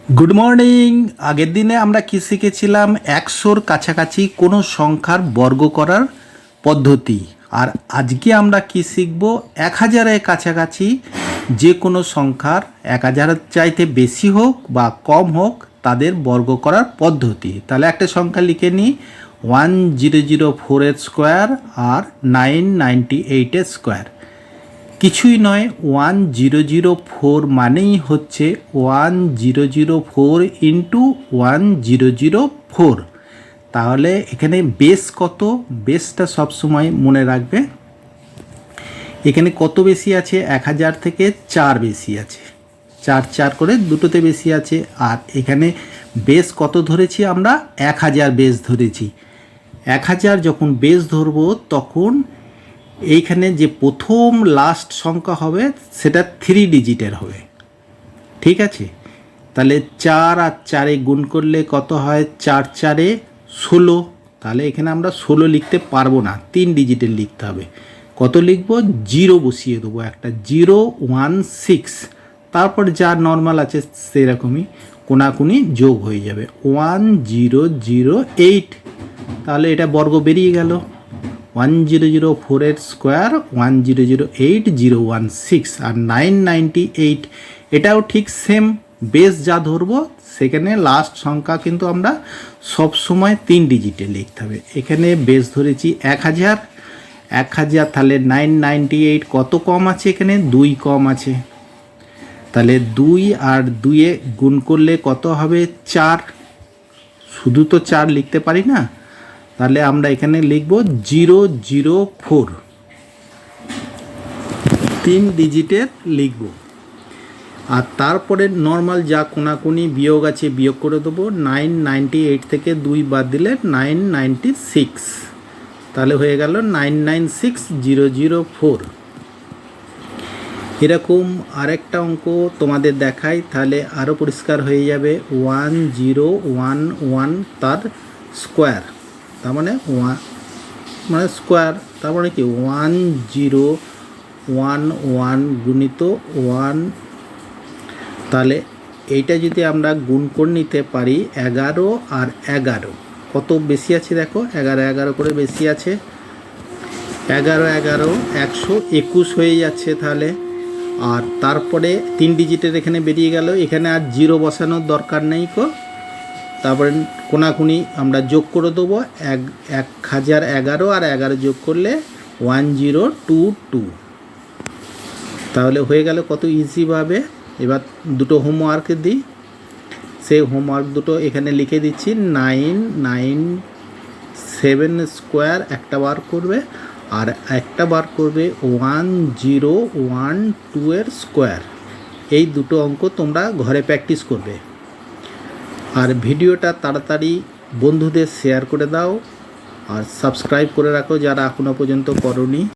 Good morning. আগের দিনে আমরা কি শিখেছিলাম? 100-র কাছাকাছি কোনো সংখ্যার বর্গ করার পদ্ধতি। আর আজকে আমরা কি শিখব? 1000-এর কাছাকাছি যে কোনো সংখ্যার 1000-এর চাইতে বেশি হোক বা কম হোক তাদের বর্গ করার পদ্ধতি। তাহলে একটা সংখ্যা লিখে নিই, 1004-এর স্কোয়ার আর 998-এর স্কোয়ার। কিছুই নয়, 1004 মানেই হচ্ছে 1004 ইন্টু 1004। তাহলে এখানে বেস কত? বেসটা সবসময় মনে রাখবে। এখানে কত বেশি আছে? 1000 থেকে 4 বেশি আছে, 4 4 করে দুটোতে বেশি আছে। আর এখানে বেস কত ধরেছি আমরা? 1000 বেস ধরেছি। 1000 যখন বেস ধরবো তখন এইখানে যে প্রথম লাস্ট সংখ্যা হবে সেটা 3 ডিজিটের হবে। ঠিক আছে? তাহলে 4 আর 4-এ গুণ করলে কত হয়? 4 4-এ 16। তাহলে এখানে আমরা 16 লিখতে পারবো না, 3 ডিজিটের লিখতে হবে। কত লিখবো? 0 বসিয়ে দেবো, একটা 016। তারপর যা নর্মাল আছে সেরকমই কোনাকুনি যোগ হয়ে যাবে, 1008। তাহলে এটা বর্গ বেরিয়ে গেল। 1004-এর স্কোয়ার 1008,016 আর 998, এটাও ঠিক সেম। বেস যা ধরবো সেখানে লাস্ট সংখ্যা কিন্তু আমরা সবসময় 3 ডিজিটে লিখতে হবে। এখানে বেস ধরেছি 1000, তাহলে 998 কত কম আছে? এখানে 2 কম আছে। তাহলে 2 আর 2-এ গুণ করলে কত হবে? 4। শুধু তো 4 লিখতে পারি না, তাহলে আমরা এখানে লিখব 004, 3 ডিজিটের লিখব। আর তারপরে নর্মাল যা কোনাকুনি বিয়োগ আছে বিয়োগ করে দেবো। 998 থেকে 2 বাদ দিলে 996, তাহলে হয়ে গেল 996004। এরকম আরেকটা অঙ্ক তোমাদের দেখাই, তাহলে আরও পরিষ্কার হয়ে যাবে। 1011 তার স্কোয়ার, তার মানে স্কোয়ার, তার মানে কি 1011 গুণিত 1। তাহলে এইটা যদি আমরা গুণ করে নিতে পারি, 11 আর 11 কত বেশি আছে দেখো, 11 11 করে বেশি আছে। 11 11 121 হয়ে যাচ্ছে তাহলে। আর তারপরে 3 ডিজিটের এখানে বেরিয়ে গেল, এখানে আর 0 বসানোর দরকার নেই কো। তারপরে কোনাকুনি আমরা যোগ করে দেবো, 1011 আর 11 যোগ করলে 1022। তাহলে হয়ে গেল কত ইজিভাবে। এবার দুটো হোমওয়ার্ক দিই, সেই হোমওয়ার্ক দুটো এখানে লিখে দিচ্ছি। 997 স্কোয়ার একটা বার করবে, আর একটা বার করবে 1012-এর স্কোয়ার। এই দুটো অঙ্ক তোমরা ঘরে প্র্যাকটিস করবে। আর ভিডিওটা তাড়াতাড়ি বন্ধুদের শেয়ার করে দাও, আর সাবস্ক্রাইব করে রাখো যারা এখনও পর্যন্ত করোনি।